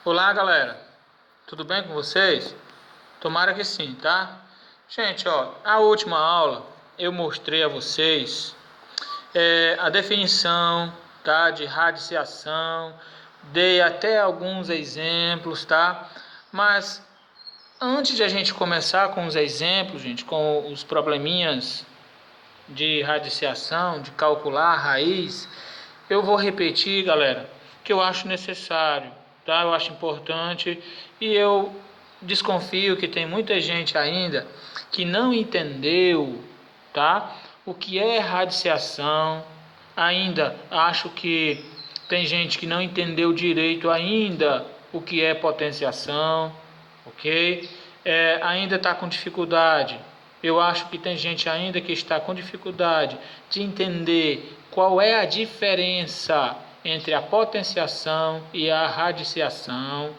Olá, galera. Tudo bem com vocês? Tomara que sim, tá? Gente, a última aula eu mostrei a vocês a definição, tá, de radiciação, dei até alguns exemplos, tá? Mas antes de a gente começar com os exemplos, gente, com os probleminhas de radiciação, de calcular a raiz, eu vou repetir, galera, que eu acho necessário, tá? Eu acho importante e eu desconfio que tem muita gente ainda que não entendeu, tá? O que é radiciação. Ainda acho que tem gente que não entendeu direito ainda o que é potenciação, ok? Ainda está com dificuldade. Eu acho que tem gente ainda que está com dificuldade de entender qual é a diferença entre a potenciação e a radiciação,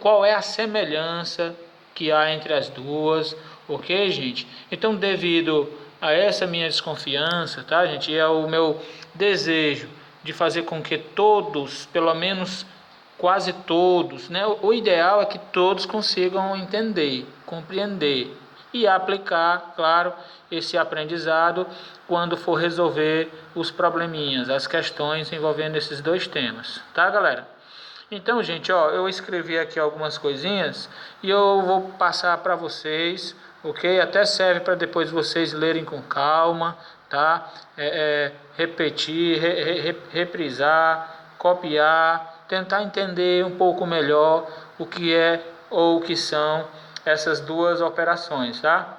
qual é a semelhança que há entre as duas, ok, gente? Então, devido a essa minha desconfiança, tá, gente, é o meu desejo de fazer com que todos, pelo menos quase todos, né? O ideal é que todos consigam entender, compreender e aplicar, claro, esse aprendizado quando for resolver os probleminhas, as questões envolvendo esses dois temas, tá, galera? Então, gente, eu escrevi aqui algumas coisinhas e eu vou passar para vocês, ok? Até serve para depois vocês lerem com calma, tá? Repetir, reprisar, copiar, tentar entender um pouco melhor o que é ou o que são essas duas operações, tá?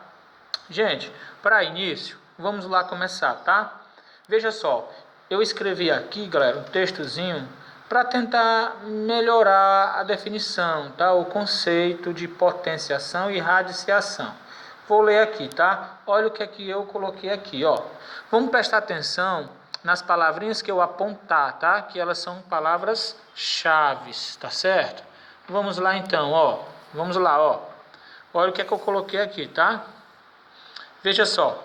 Gente, para início, vamos lá começar, tá? Veja só, eu escrevi aqui, galera, um textozinho para tentar melhorar a definição, tá? O conceito de potenciação e radiciação. Vou ler aqui, tá? Olha o que é que eu coloquei aqui, ó. Vamos prestar atenção nas palavrinhas que eu apontar, tá? Que elas são palavras-chave, tá certo? Vamos lá então, ó. Vamos lá, ó. Olha o que é que eu coloquei aqui, tá? Veja só.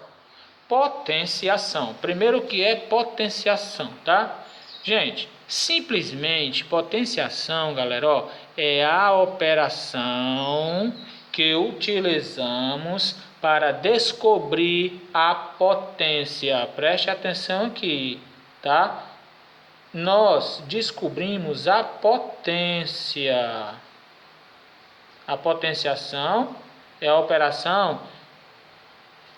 Potenciação. Primeiro, o que é potenciação, tá? Gente, simplesmente potenciação, galera, é a operação que utilizamos para descobrir a potência. Preste atenção aqui, tá? Nós descobrimos a potência. A potenciação é a operação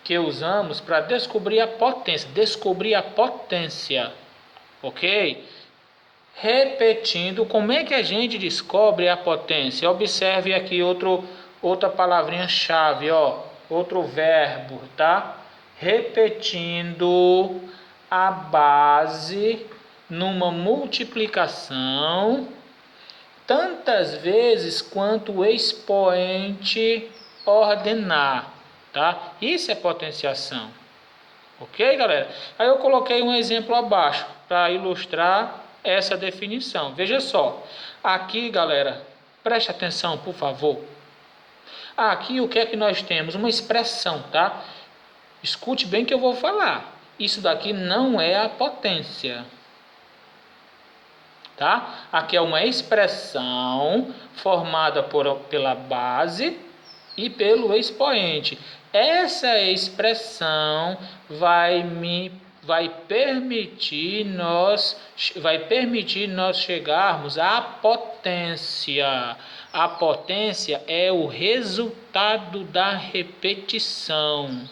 que usamos para descobrir a potência, ok? Repetindo, como é que a gente descobre a potência? Observe aqui outra palavrinha-chave, outro verbo, tá? Repetindo a base numa multiplicação tantas vezes quanto o expoente ordenar, tá? Isso é potenciação, ok, galera? Aí eu coloquei um exemplo abaixo para ilustrar essa definição. Veja só, aqui, galera, preste atenção, por favor. Aqui o que é que nós temos? Uma expressão, tá? Escute bem que eu vou falar. Isso daqui não é a potência, tá? Aqui é uma expressão formada pela base e pelo expoente. Essa expressão vai permitir nós chegarmos à potência. A potência é o resultado da repetição,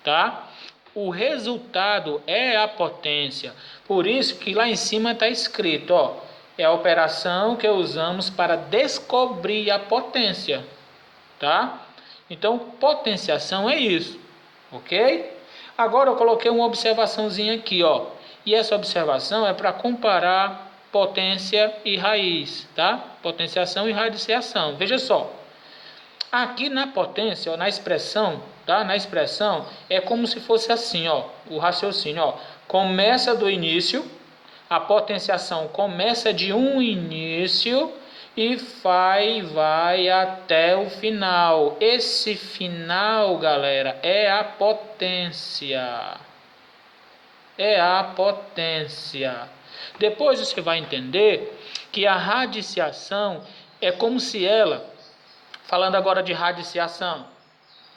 tá? O resultado é a potência. Por isso que lá em cima está escrito, é a operação que usamos para descobrir a potência, tá? Então, potenciação é isso, ok? Agora eu coloquei uma observaçãozinha aqui, e essa observação é para comparar potência e raiz, tá? Potenciação e radiciação. Veja só, aqui na potência, na expressão, tá? Na expressão é como se fosse assim, o raciocínio, começa do início, a potenciação começa de um início e vai até o final. Esse final, galera, é a potência. É a potência. Depois você vai entender que a radiciação é como se ela, falando agora de radiciação,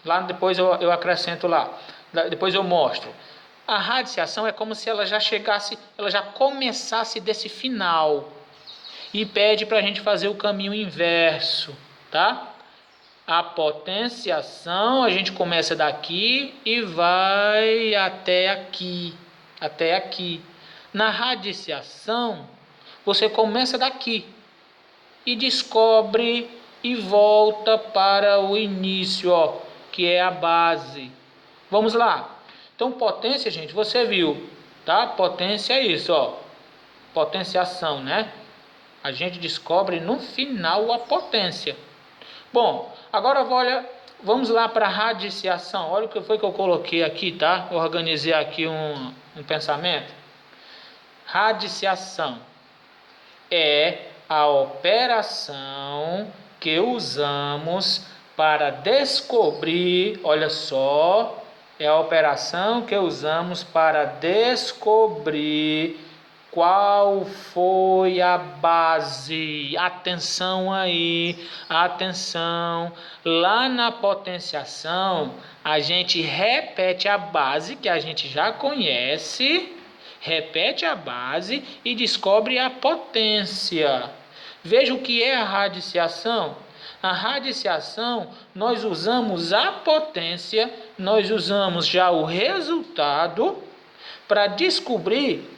lá depois eu acrescento lá, depois eu mostro. A radiciação é como se ela já chegasse, ela já começasse desse final e pede para a gente fazer o caminho inverso, tá? A potenciação, a gente começa daqui e vai até aqui, até aqui. Na radiciação, você começa daqui e descobre e volta para o início, ó, que é a base. Vamos lá. Então, potência, gente, você viu, tá? Potência é isso, ó. Potenciação, né? A gente descobre no final a potência. Bom, agora vamos lá para a radiciação. Olha o que foi que eu coloquei aqui, tá? Organizei aqui um pensamento. Radiciação é a operação que usamos para descobrir, olha só, é a operação que usamos para descobrir qual foi a base. Atenção aí, atenção. Lá na potenciação, a gente repete a base que a gente já conhece, repete a base e descobre a potência. Veja o que é a radiciação. A radiciação, nós usamos a potência, nós usamos já o resultado para descobrir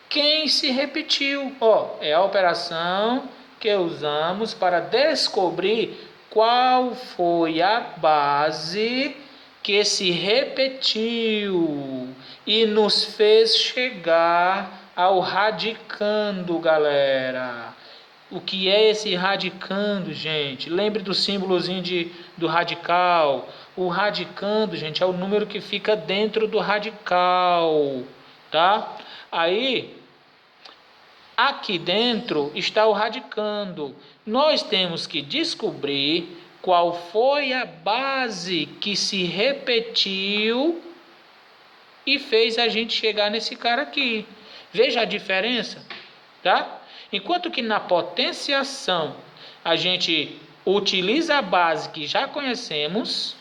quem se repetiu. Ó, é a operação que usamos para descobrir qual foi a base que se repetiu e nos fez chegar ao radicando, galera. O que é esse radicando, gente? Lembre do símbolozinho do radical. O radicando, gente, é o número que fica dentro do radical, tá? Aí, aqui dentro está o radicando. Nós temos que descobrir qual foi a base que se repetiu e fez a gente chegar nesse cara aqui. Veja a diferença, tá? Enquanto que na potenciação a gente utiliza a base que já conhecemos,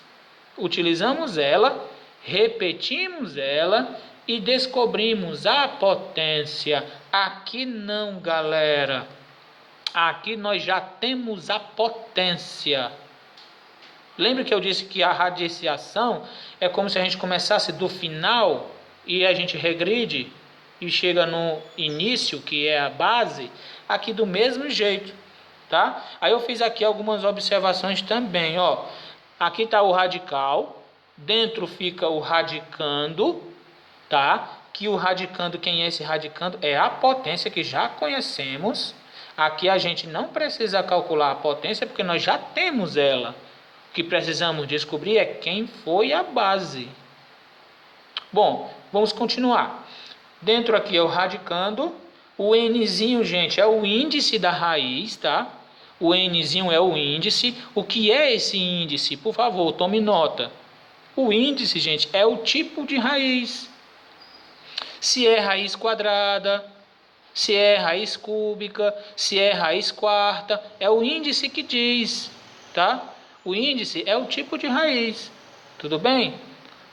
utilizamos ela, repetimos ela e descobrimos a potência. Aqui não, galera. Aqui nós já temos a potência. Lembra que eu disse que a radiciação é como se a gente começasse do final e a gente regride e chega no início, que é a base, aqui do mesmo jeito, tá? Aí eu fiz aqui algumas observações também, ó. Aqui está o radical, dentro fica o radicando, tá? Que o radicando, quem é esse radicando? É a potência que já conhecemos. Aqui a gente não precisa calcular a potência porque nós já temos ela. O que precisamos descobrir é quem foi a base. Bom, vamos continuar. Dentro aqui é o radicando. O Nzinho, gente, é o índice da raiz, tá? O Nzinho é o índice. O que é esse índice? Por favor, tome nota. O índice, gente, é o tipo de raiz. Se é raiz quadrada, se é raiz cúbica, se é raiz quarta, é o índice que diz, tá? O índice é o tipo de raiz. Tudo bem?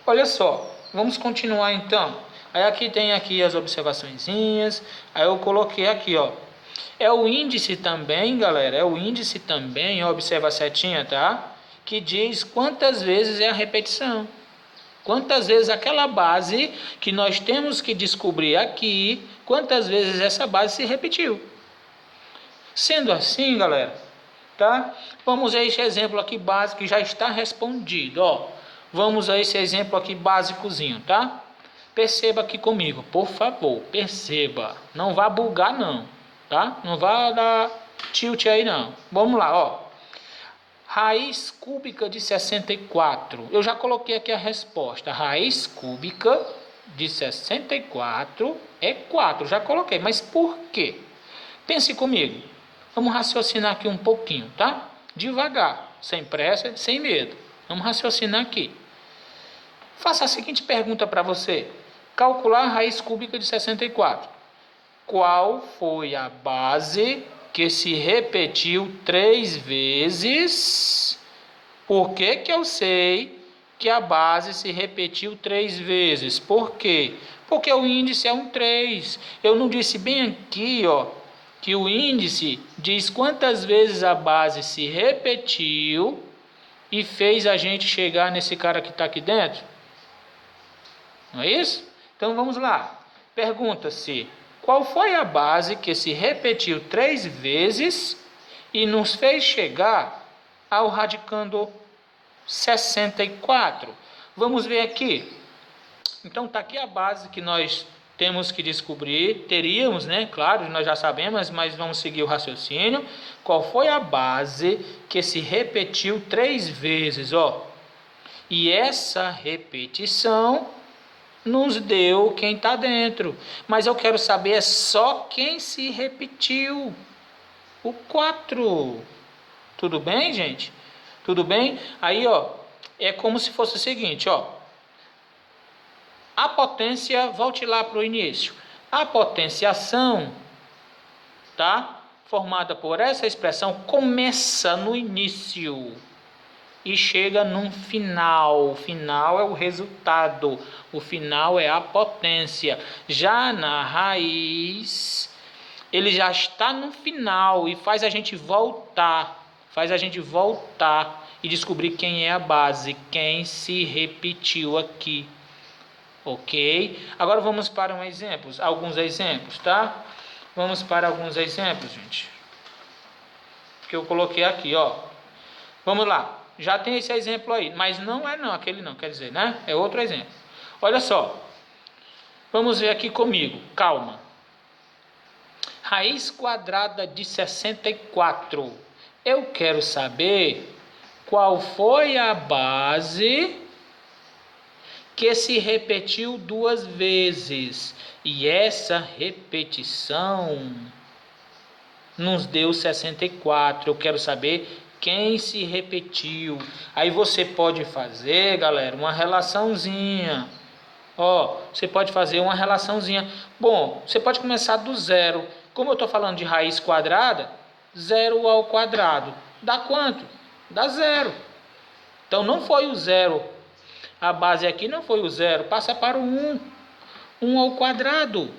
Olha só, vamos continuar então. Aí aqui tem aqui as observaçõezinhas. Aí eu coloquei aqui, ó. É o índice também, galera. É o índice também, ó, observa a setinha, tá? Que diz quantas vezes é a repetição. Quantas vezes aquela base que nós temos que descobrir aqui, quantas vezes essa base se repetiu. Sendo assim, galera, tá? Vamos a esse exemplo aqui básico que já está respondido, ó. Vamos a esse exemplo aqui básicozinho, tá? Perceba aqui comigo, por favor, perceba. Não vá bugar não, tá? Não vá dar tilt aí não. Vamos lá, ó. Raiz cúbica de 64. Eu já coloquei aqui a resposta. Raiz cúbica de 64 é 4. Já coloquei, mas por quê? Pense comigo. Vamos raciocinar aqui um pouquinho, tá? Devagar, sem pressa, sem medo. Vamos raciocinar aqui. Faça a seguinte pergunta para você. Calcular a raiz cúbica de 64. qual foi a base que se repetiu 3 vezes? Por que que eu sei que a base se repetiu 3 vezes? Por quê? Porque o índice é um 3. Eu não disse bem aqui, ó, que o índice diz quantas vezes a base se repetiu e fez a gente chegar nesse cara que está aqui dentro? Não é isso? Então vamos lá. Pergunta-se, qual foi a base que se repetiu 3 vezes e nos fez chegar ao radicando 64? Vamos ver aqui. Então está aqui a base que nós temos que descobrir. Teríamos, né? Claro, nós já sabemos, mas vamos seguir o raciocínio. Qual foi a base que se repetiu 3 vezes? Ó? E essa repetição nos deu quem está dentro. Mas eu quero saber só quem se repetiu. O 4. Tudo bem, gente? Tudo bem? Aí, ó, é como se fosse o seguinte, ó. A potência, volte lá para o início. A potenciação, tá? Formada por essa expressão, começa no início e chega num final. O final é o resultado. O final é a potência. Já na raiz, ele já está no final e faz a gente voltar. Faz a gente voltar e descobrir quem é a base, quem se repetiu aqui. Ok? Agora vamos para alguns exemplos, tá? Vamos para alguns exemplos, gente. Que eu coloquei aqui, ó. Vamos lá. Já tem esse exemplo aí, mas não é não, aquele não, quer dizer, né? É outro exemplo. Olha só. Vamos ver aqui comigo, calma. Raiz quadrada de 64. Eu quero saber qual foi a base que se repetiu 2 vezes. E essa repetição nos deu 64. Eu quero saber quem se repetiu. Aí você pode fazer, galera, uma relaçãozinha. Ó, você pode fazer uma relaçãozinha. Bom, você pode começar do zero. Como eu estou falando de raiz quadrada, 0 ao quadrado. Dá quanto? Dá 0. Então não foi o 0. A base aqui não foi o 0. Passa para o 1. 1 ao quadrado.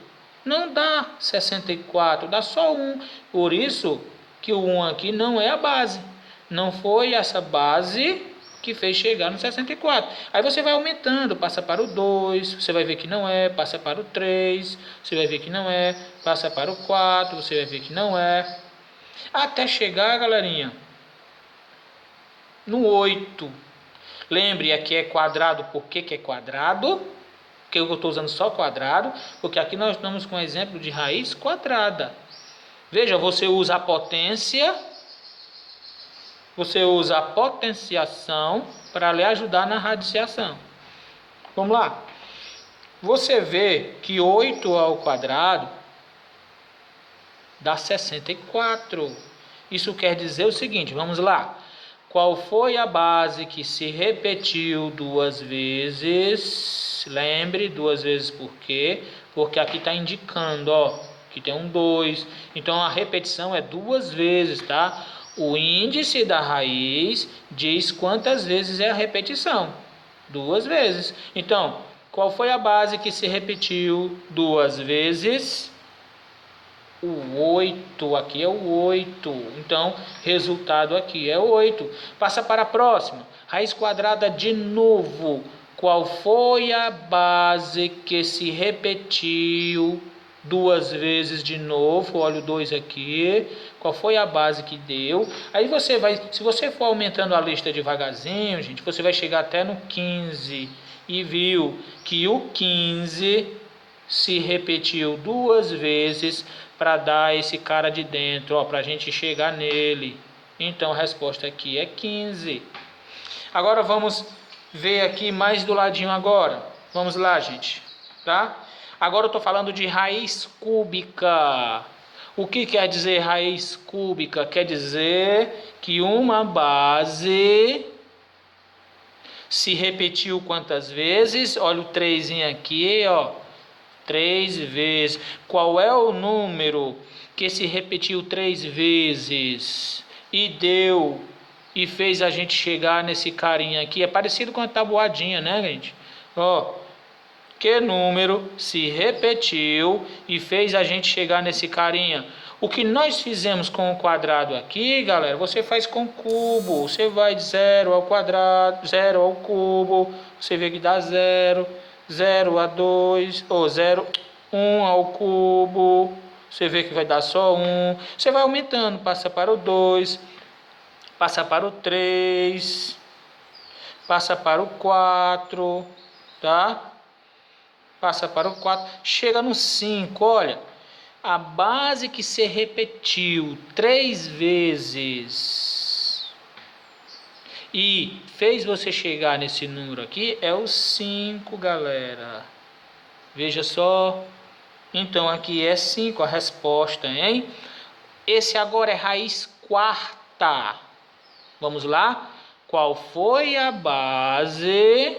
Não dá 64, dá só 1. Por isso que o 1 aqui não é a base. Não foi essa base que fez chegar no 64. Aí você vai aumentando, passa para o 2, você vai ver que não é, passa para o 3, você vai ver que não é, passa para o 4, você vai ver que não é. Até chegar, galerinha, no 8. Lembre, aqui é quadrado. Por que é quadrado? Porque eu estou usando só quadrado, porque aqui nós estamos com um exemplo de raiz quadrada. Veja, você usa a potência, você usa a potenciação para lhe ajudar na radiciação. Vamos lá. Você vê que 8 ao quadrado dá 64. Isso quer dizer o seguinte, vamos lá. Qual foi a base que se repetiu 2 vezes? Lembre, 2 vezes por quê? Porque aqui está indicando, ó, que tem um 2. Então a repetição é 2 vezes, tá? O índice da raiz diz quantas vezes é a repetição. 2 vezes. Então, qual foi a base que se repetiu 2 vezes? O 8, aqui é o 8. Então, resultado aqui é 8. Passa para a próxima. Raiz quadrada de novo. Qual foi a base que se repetiu 2 vezes de novo? Olha o 2 aqui. Qual foi a base que deu? Aí você vai, se você for aumentando a lista devagarzinho, gente, você vai chegar até no 15. E viu que o 15 se repetiu 2 vezes para dar esse cara de dentro, ó, para a gente chegar nele. Então a resposta aqui é 15. Agora vamos ver aqui mais do ladinho agora. Vamos lá, gente, tá? Agora eu estou falando de raiz cúbica. O que quer dizer raiz cúbica? Quer dizer que uma base se repetiu quantas vezes? Olha o 3 aqui, ó. 3 vezes. Qual é o número que se repetiu 3 vezes e fez a gente chegar nesse carinha aqui? É parecido com a tabuadinha, né, gente? Ó, que número se repetiu e fez a gente chegar nesse carinha? O que nós fizemos com o quadrado aqui, galera, você faz com o cubo. Você vai de 0 ao quadrado, 0 ao cubo, você vê que dá 0, 0 a 2, ou 0, 1 ao cubo, você vê que vai dar só 1. Você vai aumentando, passa para o 2, passa para o 3, passa para o 4, tá? Passa para o 4, chega no 5, olha, a base que se repetiu 3 vezes e fez você chegar nesse número aqui é o 5, galera. Veja só, então aqui é 5 a resposta, hein? Esse agora é raiz quarta. Vamos lá? Qual foi a base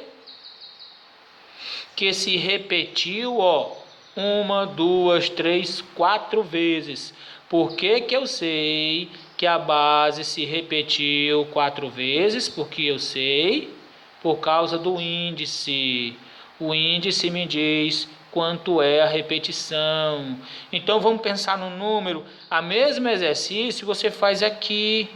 que se repetiu, ó, 1, 2, 3, 4 vezes? Por que que eu sei que a base se repetiu 4 vezes? Porque eu sei, por causa do índice. O índice me diz quanto é a repetição. Então vamos pensar no número. A mesmo exercício você faz aqui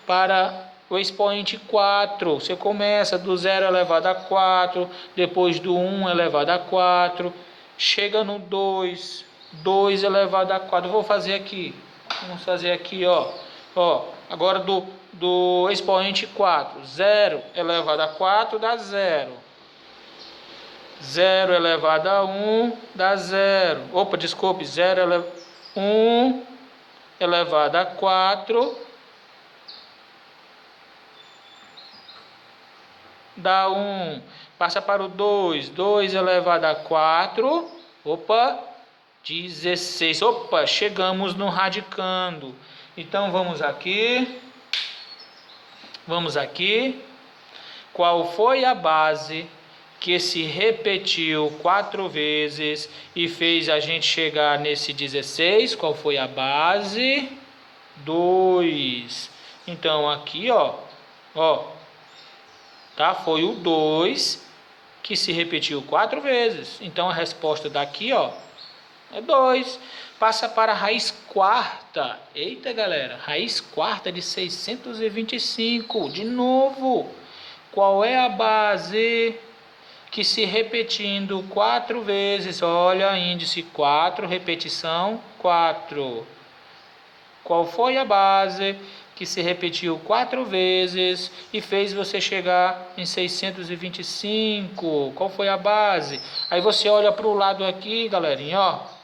para o expoente 4, você começa do 0 elevado a 4, depois do 1 elevado a 4, chega no 2, 2 elevado a 4. Vou fazer aqui, vamos fazer aqui, ó, agora do expoente 4, 0 elevado a 4 dá 0, 0 elevado a 1 dá 0, 1 elevado a 4 dá 1, passa para o 2, 2 elevado a 4, 16, chegamos no radicando. Então vamos aqui, qual foi a base que se repetiu 4 vezes e fez a gente chegar nesse 16? Qual foi a base? 2. Então aqui, tá? Foi o 2 que se repetiu 4 vezes. Então a resposta daqui, ó, é 2. Passa para a raiz quarta. Eita, galera, raiz quarta de 625. De novo, qual é a base que se repetindo 4 vezes? Olha, índice 4, repetição 4. Qual foi a base que se repetiu 4 vezes e fez você chegar em 625? Qual foi a base? Aí você olha para o lado aqui, galerinha, ó.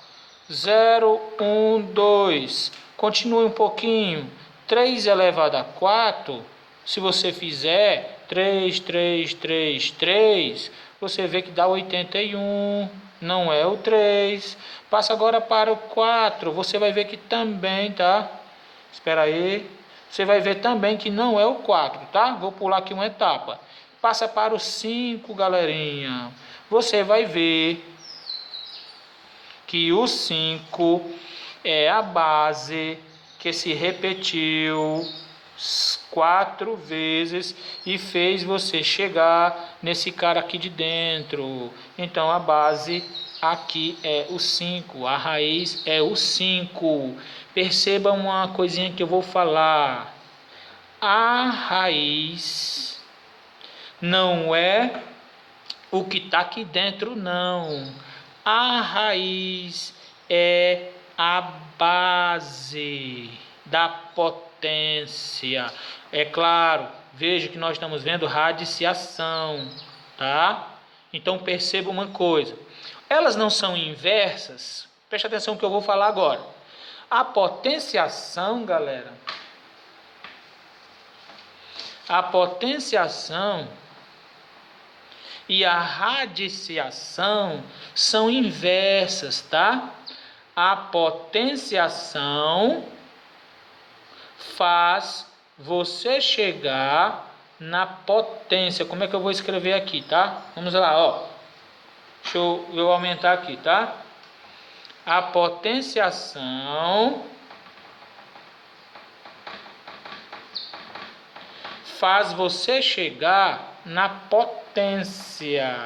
0, 1, 2. Continue um pouquinho. 3 elevado a 4, se você fizer 3, 3, 3, 3, você vê que dá 81. Não é o 3. Passa agora para o 4. Você vai ver que também, tá? Espera aí. Você vai ver também que não é o 4, tá? Vou pular aqui uma etapa. Passa para o 5, galerinha. Você vai ver que o 5 é a base que se repetiu 4 vezes e fez você chegar nesse cara aqui de dentro. Então a base aqui é o 5, a raiz é o 5. Perceba uma coisinha que eu vou falar. A raiz não é o que está aqui dentro, não. A raiz é a base da potência. É claro, veja que nós estamos vendo radiciação, tá? Então perceba uma coisa. Elas não são inversas. Preste atenção no que eu vou falar agora. A potenciação, galera, a potenciação e a radiciação são inversas, tá? A potenciação faz você chegar na potência. Como é que eu vou escrever aqui, tá? Vamos lá, ó. eu vou aumentar aqui, tá? A potenciação faz você chegar na potência,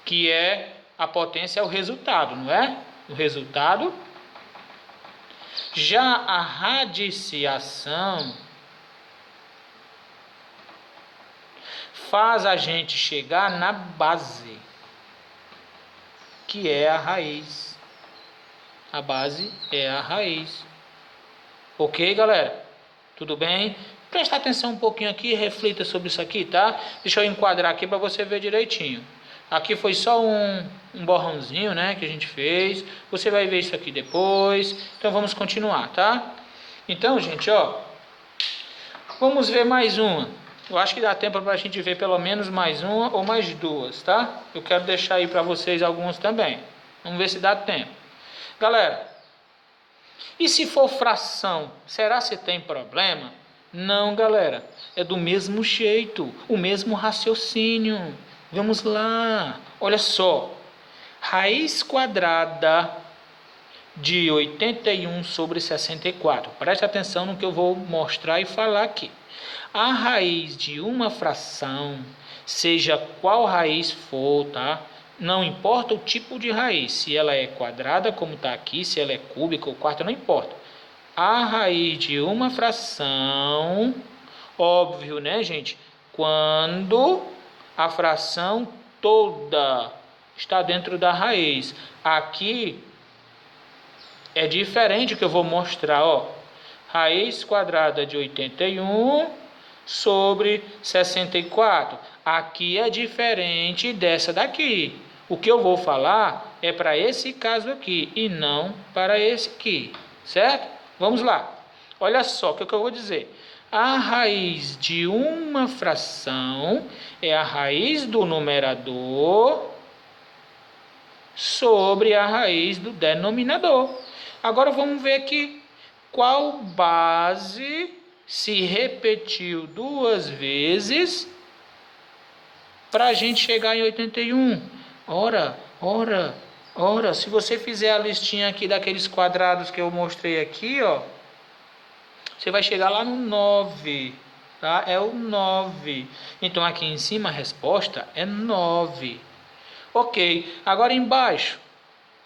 que é a potência é o resultado, não é? O resultado. Já a radiciação faz a gente chegar na base, que é a raiz. A base é a raiz. Ok, galera? Tudo bem? Presta atenção um pouquinho aqui e reflita sobre isso aqui, tá? Deixa eu enquadrar aqui para você ver direitinho. Aqui foi só um borrãozinho, né, que a gente fez. Você vai ver isso aqui depois. Então vamos continuar, tá? Então, gente, ó, vamos ver mais uma. Eu acho que dá tempo para a gente ver pelo menos mais uma ou mais duas, tá? Eu quero deixar aí para vocês alguns também. Vamos ver se dá tempo. Galera, e se for fração, será que tem problema? Não, galera. É do mesmo jeito, o mesmo raciocínio. Vamos lá. Olha só. Raiz quadrada de 81 sobre 64. Preste atenção no que eu vou mostrar e falar aqui. A raiz de uma fração, seja qual raiz for, tá? Não importa o tipo de raiz, se ela é quadrada, como está aqui, se ela é cúbica ou quarta, não importa. A raiz de uma fração, óbvio, né, gente? Quando a fração toda está dentro da raiz. Aqui é diferente que eu vou mostrar, ó. Raiz quadrada de 81 sobre 64. Aqui é diferente dessa daqui. O que eu vou falar é para esse caso aqui e não para esse aqui, certo? Vamos lá. Olha só o que eu vou dizer. A raiz de uma fração é a raiz do numerador sobre a raiz do denominador. Agora vamos ver aqui qual base se repetiu duas vezes para a gente chegar em 81. Ora, se você fizer a listinha aqui daqueles quadrados que eu mostrei aqui, ó, você vai chegar lá no 9, tá? É o 9. Então aqui em cima a resposta é 9. Ok, agora embaixo,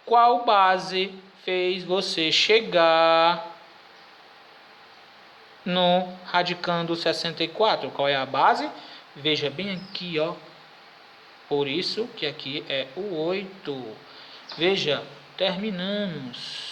qual base fez você chegar no radicando 64? Qual é a base? Veja bem aqui, ó. Por isso que aqui é o 8. Veja, terminamos.